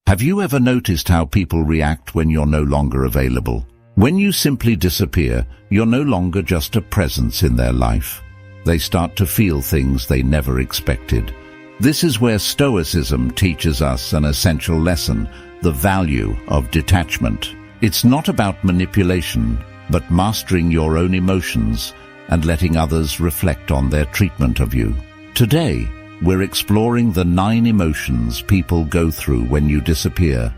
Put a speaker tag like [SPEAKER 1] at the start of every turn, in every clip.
[SPEAKER 1] Have you ever noticed how people react when you're no longer available? When you simply disappear, you're no longer just a presence in their life. They start to feel things they never expected. This is where Stoicism teaches us an essential lesson, the value of detachment. It's not about manipulation, but mastering your own emotions and letting others reflect on their treatment of you. Today, we're exploring the 9 emotions people go through when you disappear,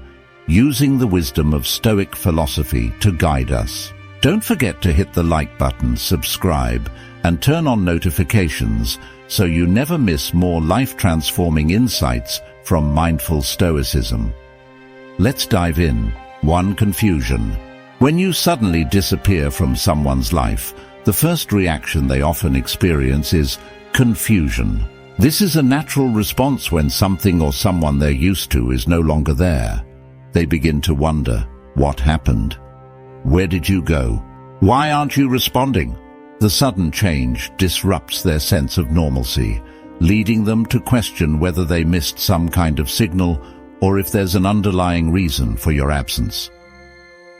[SPEAKER 1] using the wisdom of Stoic philosophy to guide us. Don't forget to hit the like button, subscribe, and turn on notifications so you never miss more life-transforming insights from mindful Stoicism. Let's dive in. 1. Confusion. When you suddenly disappear from someone's life, the first reaction they often experience is confusion. This is a natural response when something or someone they're used to is no longer there. They begin to wonder, what happened? Where did you go? Why aren't you responding? The sudden change disrupts their sense of normalcy, leading them to question whether they missed some kind of signal or if there's an underlying reason for your absence.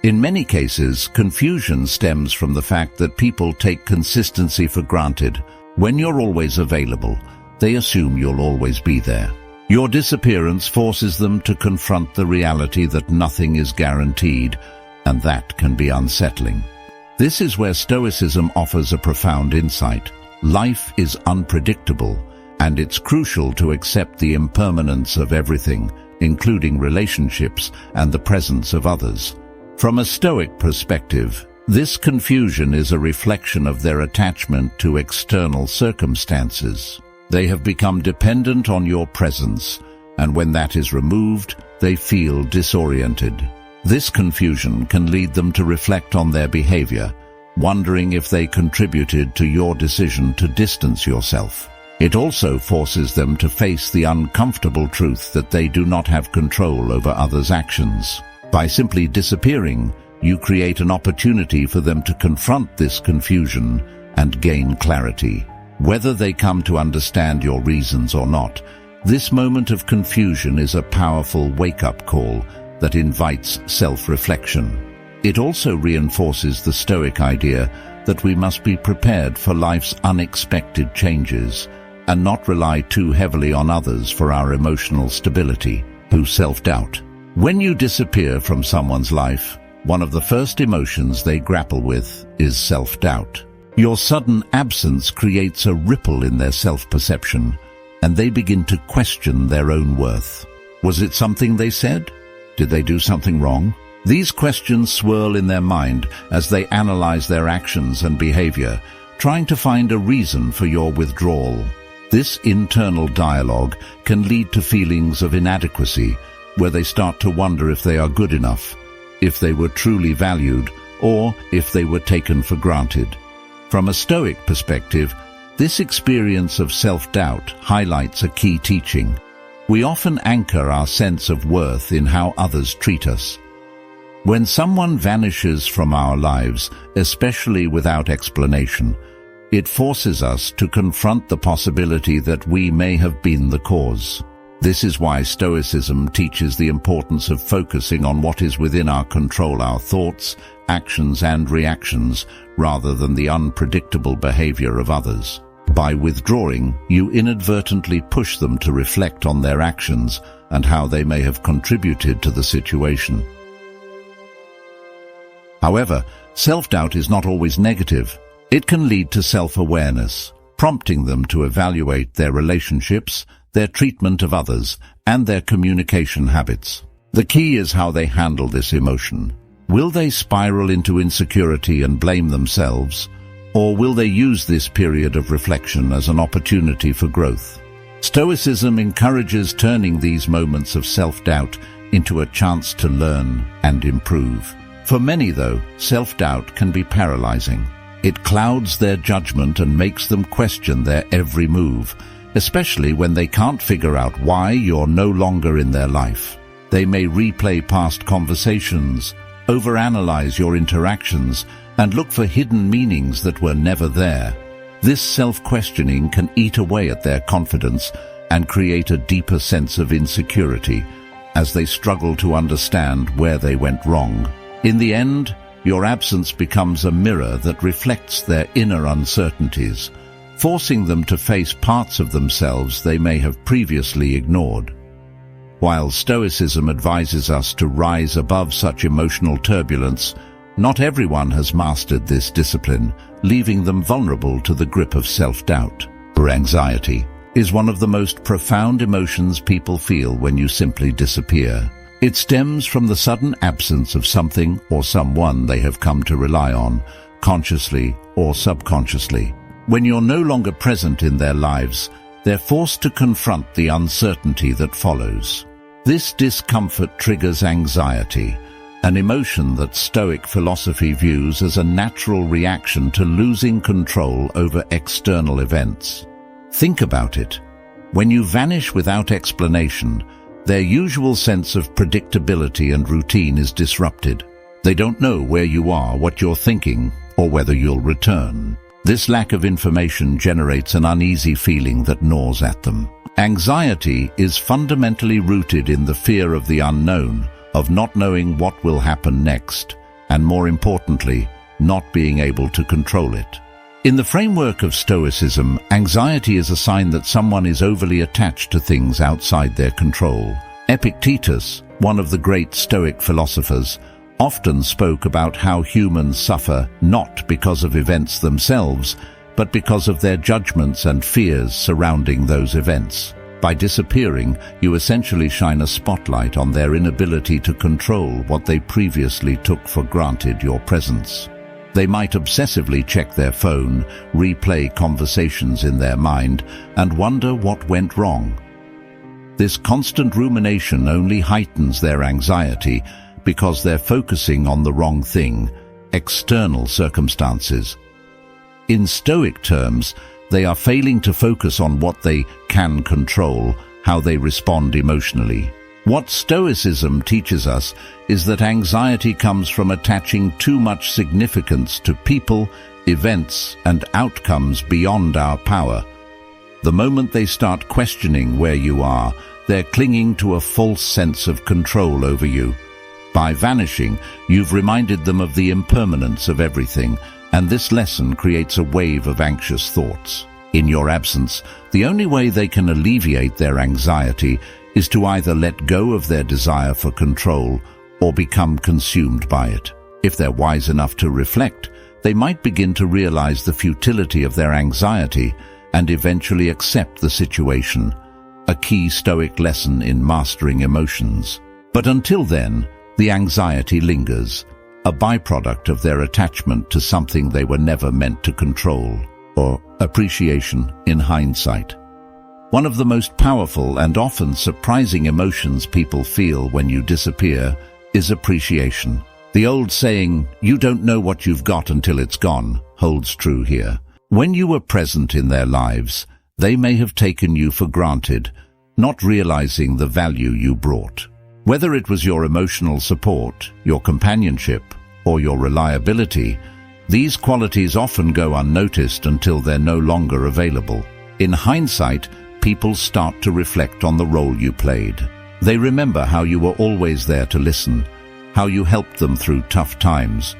[SPEAKER 1] In many cases, confusion stems from the fact that people take consistency for granted. When you're always available, they assume you'll always be there. Your disappearance forces them to confront the reality that nothing is guaranteed, and that can be unsettling. This is where Stoicism offers a profound insight. Life is unpredictable, and it's crucial to accept the impermanence of everything, including relationships and the presence of others. From a Stoic perspective, this confusion is a reflection of their attachment to external circumstances. They have become dependent on your presence, and when that is removed, they feel disoriented. This confusion can lead them to reflect on their behavior, wondering if they contributed to your decision to distance yourself. It also forces them to face the uncomfortable truth that they do not have control over others' actions. By simply disappearing, you create an opportunity for them to confront this confusion and gain clarity. Whether they come to understand your reasons or not, this moment of confusion is a powerful wake-up call that invites self-reflection. It also reinforces the Stoic idea that we must be prepared for life's unexpected changes and not rely too heavily on others for our emotional stability. Self-doubt. When you disappear from someone's life, one of the first emotions they grapple with is self-doubt. Your sudden absence creates a ripple in their self-perception, and they begin to question their own worth. Was it something they said? Did they do something wrong? These questions swirl in their mind as they analyze their actions and behavior, trying to find a reason for your withdrawal. This internal dialogue can lead to feelings of inadequacy, where they start to wonder if they are good enough, if they were truly valued, or if they were taken for granted. From a Stoic perspective, this experience of self-doubt highlights a key teaching. We often anchor our sense of worth in how others treat us. When someone vanishes from our lives, especially without explanation, it forces us to confront the possibility that we may have been the cause. This is why Stoicism teaches the importance of focusing on what is within our control, our thoughts, actions and reactions, rather than the unpredictable behavior of others. By withdrawing, you inadvertently push them to reflect on their actions and how they may have contributed to the situation. However, self-doubt is not always negative. It can lead to self-awareness, prompting them to evaluate their relationships, their treatment of others, and their communication habits. The key is how they handle this emotion. Will they spiral into insecurity and blame themselves, or will they use this period of reflection as an opportunity for growth? Stoicism encourages turning these moments of self-doubt into a chance to learn and improve. For many, though, self-doubt can be paralyzing. It clouds their judgment and makes them question their every move, especially when they can't figure out why you're no longer in their life. They may replay past conversations, overanalyze your interactions, and look for hidden meanings that were never there. This self-questioning can eat away at their confidence and create a deeper sense of insecurity, as they struggle to understand where they went wrong. In the end, your absence becomes a mirror that reflects their inner uncertainties, forcing them to face parts of themselves they may have previously ignored. While Stoicism advises us to rise above such emotional turbulence, not everyone has mastered this discipline, leaving them vulnerable to the grip of self-doubt. Or anxiety is one of the most profound emotions people feel when you simply disappear. It stems from the sudden absence of something or someone they have come to rely on, consciously or subconsciously. When you're no longer present in their lives, they're forced to confront the uncertainty that follows. This discomfort triggers anxiety, an emotion that Stoic philosophy views as a natural reaction to losing control over external events. Think about it. When you vanish without explanation, their usual sense of predictability and routine is disrupted. They don't know where you are, what you're thinking, or whether you'll return. This lack of information generates an uneasy feeling that gnaws at them. Anxiety is fundamentally rooted in the fear of the unknown, of not knowing what will happen next, and more importantly, not being able to control it. In the framework of Stoicism, anxiety is a sign that someone is overly attached to things outside their control. Epictetus, one of the great Stoic philosophers, often spoke about how humans suffer not because of events themselves, but because of their judgments and fears surrounding those events. By disappearing, you essentially shine a spotlight on their inability to control what they previously took for granted your presence. They might obsessively check their phone, replay conversations in their mind, and wonder what went wrong. This constant rumination only heightens their anxiety because they're focusing on the wrong thing, external circumstances. In Stoic terms, they are failing to focus on what they can control, how they respond emotionally. What Stoicism teaches us is that anxiety comes from attaching too much significance to people, events, and outcomes beyond our power. The moment they start questioning where you are, they're clinging to a false sense of control over you. By vanishing, you've reminded them of the impermanence of everything, and this lesson creates a wave of anxious thoughts. In your absence, the only way they can alleviate their anxiety is to either let go of their desire for control or become consumed by it. If they're wise enough to reflect, they might begin to realize the futility of their anxiety and eventually accept the situation, a key Stoic lesson in mastering emotions. But until then, the anxiety lingers, a byproduct of their attachment to something they were never meant to control, or appreciation in hindsight. One of the most powerful and often surprising emotions people feel when you disappear is appreciation. The old saying, "You don't know what you've got until it's gone," holds true here. When you were present in their lives, they may have taken you for granted, not realizing the value you brought. Whether it was your emotional support, your companionship, or your reliability, these qualities often go unnoticed until they're no longer available. In hindsight, people start to reflect on the role you played. They remember how you were always there to listen, how you helped them through tough times,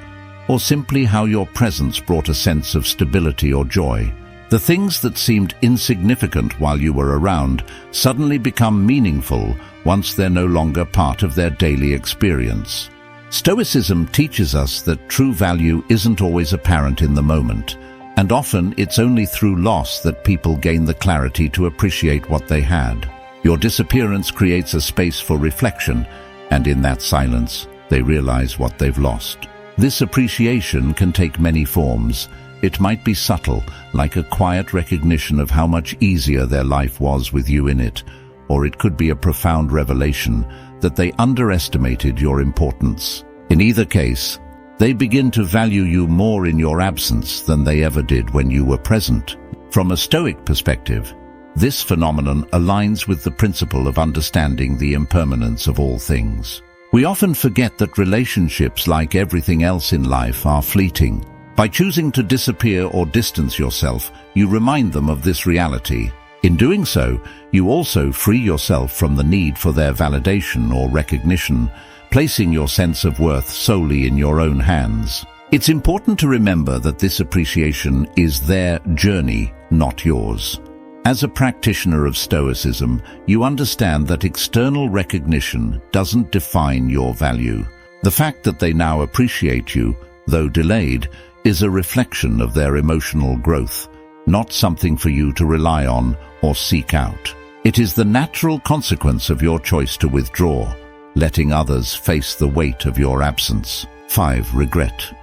[SPEAKER 1] or simply how your presence brought a sense of stability or joy. The things that seemed insignificant while you were around suddenly become meaningful once they're no longer part of their daily experience. Stoicism teaches us that true value isn't always apparent in the moment, and often it's only through loss that people gain the clarity to appreciate what they had. Your disappearance creates a space for reflection, and in that silence, they realize what they've lost. This appreciation can take many forms. It might be subtle, like a quiet recognition of how much easier their life was with you in it, or it could be a profound revelation that they underestimated your importance. In either case, they begin to value you more in your absence than they ever did when you were present. From a Stoic perspective, this phenomenon aligns with the principle of understanding the impermanence of all things. We often forget that relationships, like everything else in life, are fleeting. By choosing to disappear or distance yourself, you remind them of this reality. In doing so, you also free yourself from the need for their validation or recognition, placing your sense of worth solely in your own hands. It's important to remember that this appreciation is their journey, not yours. As a practitioner of Stoicism, you understand that external recognition doesn't define your value. The fact that they now appreciate you, though delayed, is a reflection of their emotional growth, not something for you to rely on or seek out. It is the natural consequence of your choice to withdraw, letting others face the weight of your absence. 5. Regret.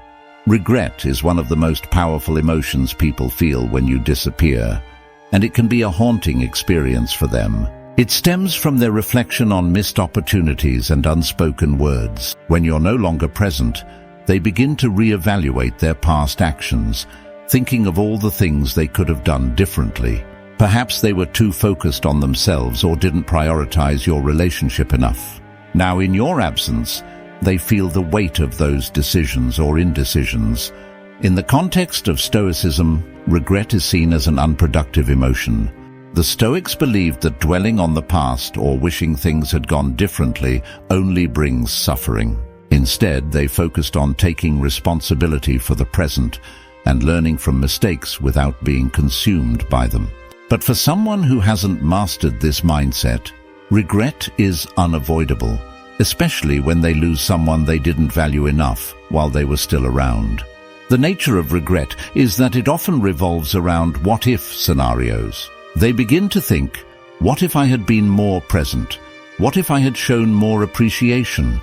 [SPEAKER 1] Regret is one of the most powerful emotions people feel when you disappear, and it can be a haunting experience for them. It stems from their reflection on missed opportunities and unspoken words. When you're no longer present, they begin to reevaluate their past actions, thinking of all the things they could have done differently. Perhaps they were too focused on themselves or didn't prioritize your relationship enough. Now, in your absence, they feel the weight of those decisions or indecisions. In the context of Stoicism, regret is seen as an unproductive emotion. The Stoics believed that dwelling on the past or wishing things had gone differently only brings suffering. Instead, they focused on taking responsibility for the present and learning from mistakes without being consumed by them. But for someone who hasn't mastered this mindset, regret is unavoidable, especially when they lose someone they didn't value enough while they were still around. The nature of regret is that it often revolves around what-if scenarios. They begin to think, what if I had been more present? What if I had shown more appreciation?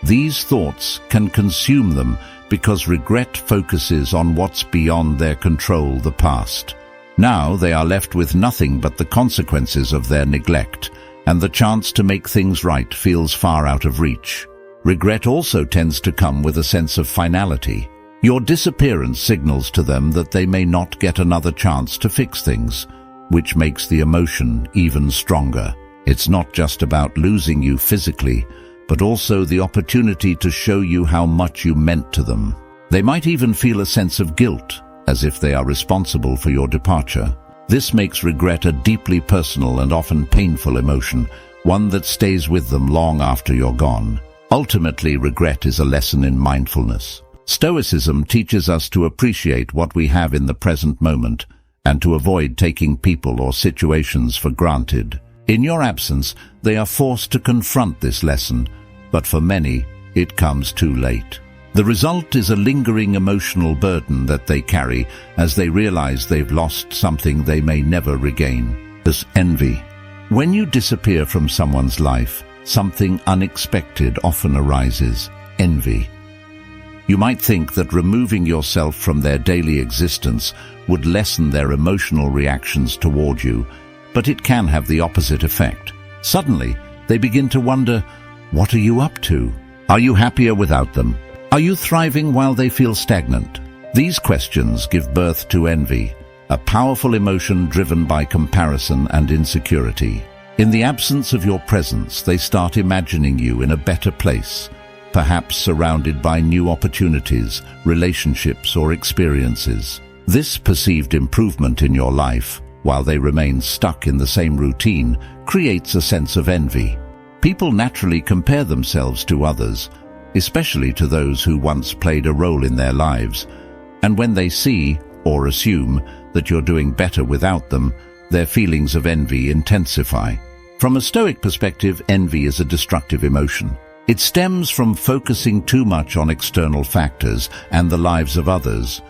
[SPEAKER 1] These thoughts can consume them because regret focuses on what's beyond their control, the past. Now they are left with nothing but the consequences of their neglect, and the chance to make things right feels far out of reach. Regret also tends to come with a sense of finality. Your disappearance signals to them that they may not get another chance to fix things, which makes the emotion even stronger. It's not just about losing you physically, but also the opportunity to show you how much you meant to them. They might even feel a sense of guilt, as if they are responsible for your departure. This makes regret a deeply personal and often painful emotion, one that stays with them long after you're gone. Ultimately, regret is a lesson in mindfulness. Stoicism teaches us to appreciate what we have in the present moment and to avoid taking people or situations for granted. In your absence, they are forced to confront this lesson, but for many, it comes too late. The result is a lingering emotional burden that they carry as they realize they've lost something they may never regain. This envy. When you disappear from someone's life, something unexpected often arises: envy. You might think that removing yourself from their daily existence would lessen their emotional reactions toward you, but it can have the opposite effect. Suddenly, they begin to wonder, what are you up to? Are you happier without them? Are you thriving while they feel stagnant? These questions give birth to envy, a powerful emotion driven by comparison and insecurity. In the absence of your presence, they start imagining you in a better place, perhaps surrounded by new opportunities, relationships, or experiences. This perceived improvement in your life, while they remain stuck in the same routine, creates a sense of envy. People naturally compare themselves to others, especially to those who once played a role in their lives, and when they see, or assume, that you're doing better without them, their feelings of envy intensify. From a Stoic perspective, envy is a destructive emotion. It stems from focusing too much on external factors and the lives of others,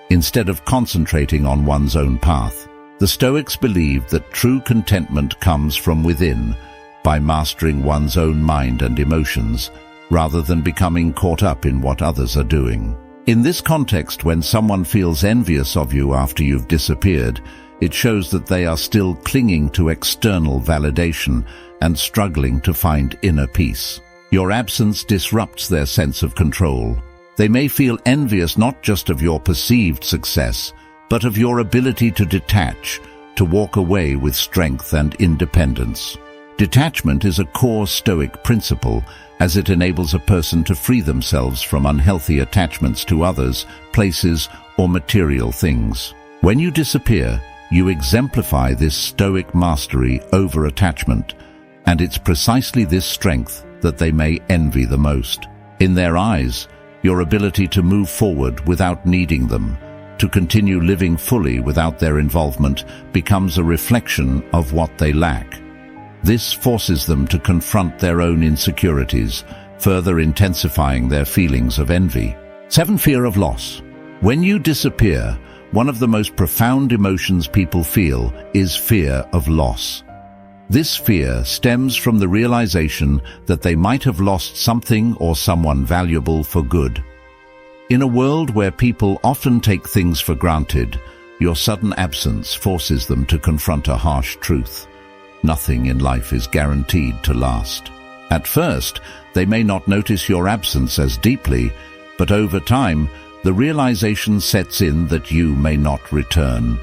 [SPEAKER 1] instead of concentrating on one's own path. The Stoics believed that true contentment comes from within, by mastering one's own mind and emotions, rather than becoming caught up in what others are doing. In this context, when someone feels envious of you after you've disappeared, it shows that they are still clinging to external validation and struggling to find inner peace. Your absence disrupts their sense of control. They may feel envious not just of your perceived success, but of your ability to detach, to walk away with strength and independence. Detachment is a core Stoic principle, as it enables a person to free themselves from unhealthy attachments to others, places, or material things. When you disappear, You exemplify this Stoic mastery over attachment, and it's precisely this strength that they may envy the most. In their eyes, your ability to move forward without needing them, to continue living fully without their involvement, becomes a reflection of what they lack. This forces them to confront their own insecurities, further intensifying their feelings of envy. 7. Fear of loss. When you disappear, one of the most profound emotions people feel is fear of loss. This fear stems from the realization that they might have lost something or someone valuable for good. In a world where people often take things for granted, your sudden absence forces them to confront a harsh truth. Nothing in life is guaranteed to last. At first, they may not notice your absence as deeply, but over time, the realization sets in that you may not return.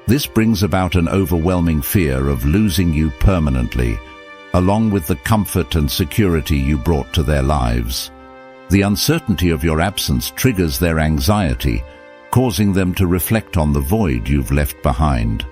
[SPEAKER 1] This brings about an overwhelming fear of losing you permanently, along with the comfort and security you brought to their lives. The uncertainty of your absence triggers their anxiety, causing them to reflect on the void you've left behind.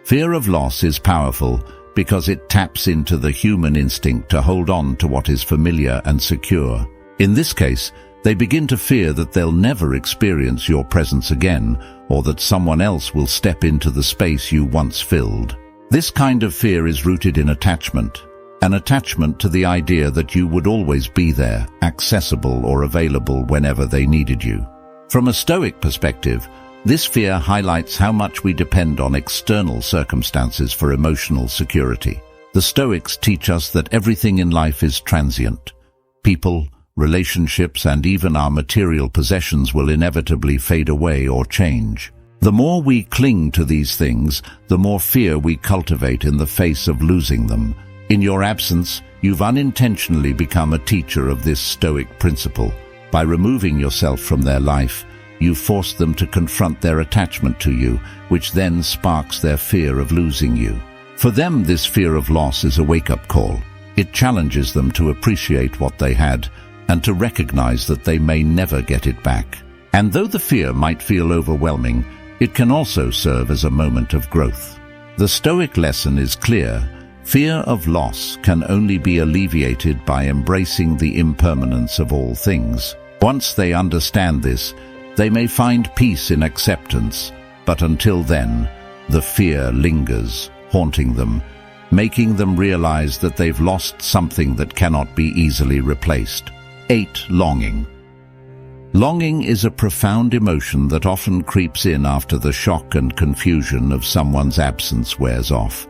[SPEAKER 1] Fear of loss is powerful because it taps into the human instinct to hold on to what is familiar and secure. In this case, they begin to fear that they'll never experience your presence again, or that someone else will step into the space you once filled. This kind of fear is rooted in attachment, an attachment to the idea that you would always be there, accessible or available whenever they needed you. From a Stoic perspective, this fear highlights how much we depend on external circumstances for emotional security. The Stoics teach us that everything in life is transient. People, relationships, and even our material possessions will inevitably fade away or change. The more we cling to these things, the more fear we cultivate in the face of losing them. In your absence, you've unintentionally become a teacher of this Stoic principle. By removing yourself from their life, you force them to confront their attachment to you, which then sparks their fear of losing you. For them, this fear of loss is a wake-up call. It challenges them to appreciate what they had and to recognize that they may never get it back. And though the fear might feel overwhelming, it can also serve as a moment of growth. The Stoic lesson is clear. Fear of loss can only be alleviated by embracing the impermanence of all things. Once they understand this, they may find peace in acceptance, but until then, the fear lingers, haunting them, making them realize that they've lost something that cannot be easily replaced. 8. Longing. Longing is a profound emotion that often creeps in after the shock and confusion of someone's absence wears off.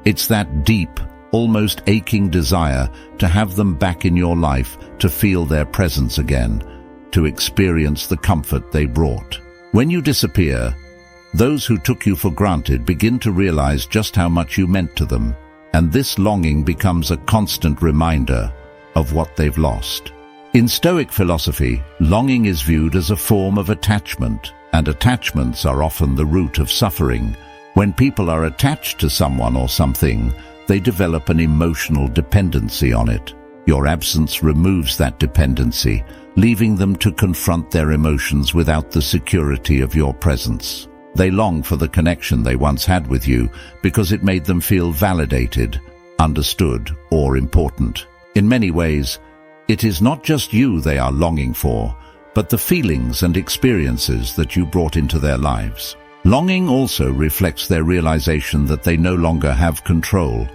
[SPEAKER 1] It's that deep, almost aching desire to have them back in your life, to feel their presence again, to experience the comfort they brought. When you disappear, those who took you for granted begin to realize just how much you meant to them, and this longing becomes a constant reminder of what they've lost. In Stoic philosophy, longing is viewed as a form of attachment, and attachments are often the root of suffering. When people are attached to someone or something, they develop an emotional dependency on it. Your absence removes that dependency, leaving them to confront their emotions without the security of your presence. They long for the connection they once had with you because it made them feel validated, understood, or important. In many ways, it is not just you they are longing for, but the feelings and experiences that you brought into their lives. Longing also reflects their realization that they no longer have control.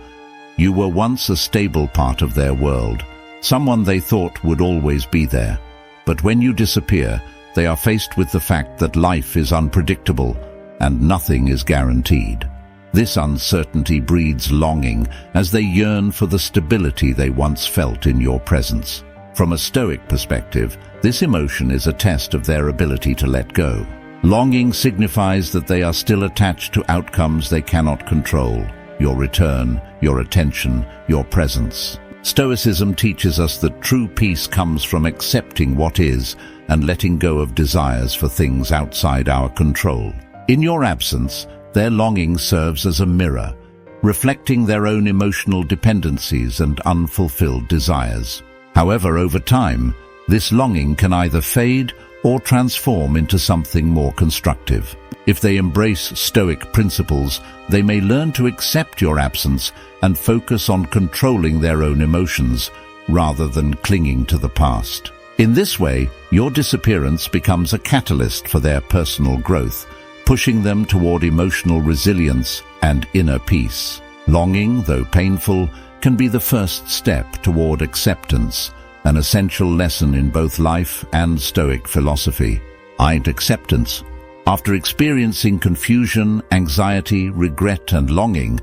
[SPEAKER 1] You were once a stable part of their world, someone they thought would always be there. But when you disappear, they are faced with the fact that life is unpredictable and nothing is guaranteed. This uncertainty breeds longing as they yearn for the stability they once felt in your presence. From a Stoic perspective, this emotion is a test of their ability to let go. Longing signifies that they are still attached to outcomes they cannot control: your return, your attention, your presence. Stoicism teaches us that true peace comes from accepting what is and letting go of desires for things outside our control. In your absence, their longing serves as a mirror, reflecting their own emotional dependencies and unfulfilled desires. However, over time, this longing can either fade or transform into something more constructive. If they embrace Stoic principles, they may learn to accept your absence and focus on controlling their own emotions rather than clinging to the past. In this way, your disappearance becomes a catalyst for their personal growth, pushing them toward emotional resilience and inner peace. Longing, though painful, can be the first step toward acceptance, an essential lesson in both life and Stoic philosophy. Acceptance. After experiencing confusion, anxiety, regret, and longing,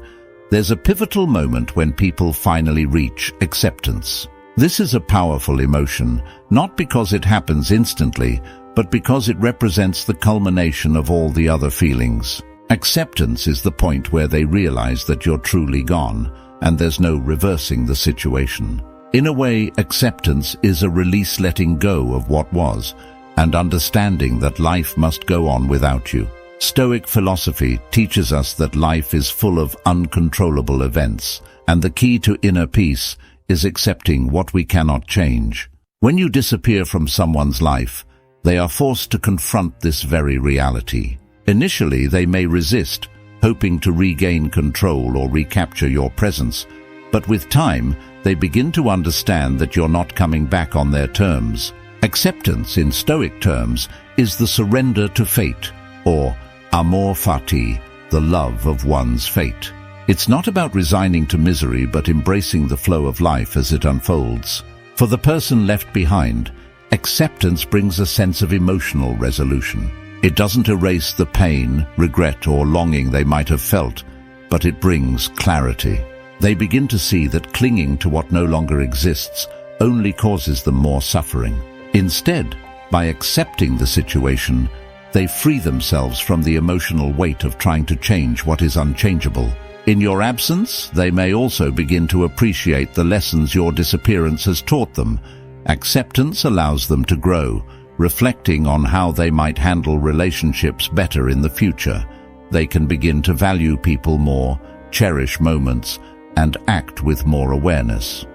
[SPEAKER 1] there's a pivotal moment when people finally reach acceptance. This is a powerful emotion, not because it happens instantly, but because it represents the culmination of all the other feelings. Acceptance is the point where they realize that you're truly gone, and there's no reversing the situation. In a way, acceptance is a release, letting go of what was, and understanding that life must go on without you. Stoic philosophy teaches us that life is full of uncontrollable events, and the key to inner peace is accepting what we cannot change. When you disappear from someone's life, they are forced to confront this very reality. Initially, they may resist, hoping to regain control or recapture your presence, but with time, they begin to understand that you're not coming back on their terms. Acceptance, in Stoic terms, is the surrender to fate, or amor fati, the love of one's fate. It's not about resigning to misery, but embracing the flow of life as it unfolds. For the person left behind, acceptance brings a sense of emotional resolution. It doesn't erase the pain, regret, or longing they might have felt, but it brings clarity. They begin to see that clinging to what no longer exists only causes them more suffering. Instead, by accepting the situation, they free themselves from the emotional weight of trying to change what is unchangeable. In your absence, they may also begin to appreciate the lessons your disappearance has taught them. Acceptance allows them to grow, reflecting on how they might handle relationships better in the future. They can begin to value people more, cherish moments, and act with more awareness.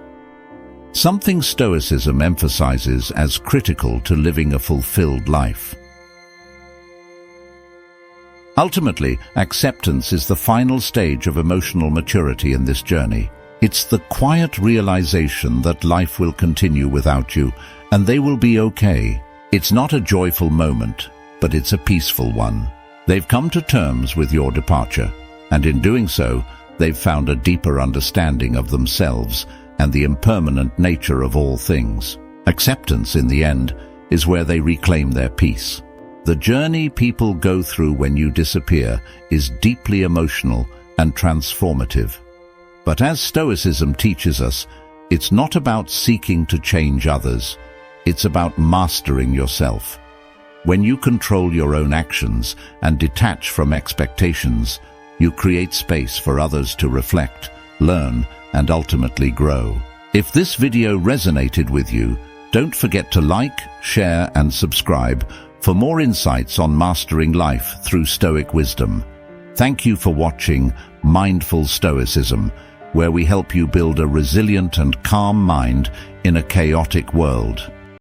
[SPEAKER 1] Something Stoicism emphasizes as critical to living a fulfilled life. Ultimately, acceptance is the final stage of emotional maturity in this journey. It's the quiet realization that life will continue without you, and they will be okay. It's not a joyful moment, but it's a peaceful one. They've come to terms with your departure, and in doing so, they've found a deeper understanding of themselves and the impermanent nature of all things. Acceptance, in the end, is where they reclaim their peace. The journey people go through when you disappear is deeply emotional and transformative. But as Stoicism teaches us, it's not about seeking to change others. It's about mastering yourself. When you control your own actions and detach from expectations, you create space for others to reflect, learn, and ultimately grow. If this video resonated with you, don't forget to like, share, and subscribe for more insights on mastering life through Stoic wisdom. Thank you for watching Mindful Stoicism, where we help you build a resilient and calm mind in a chaotic world.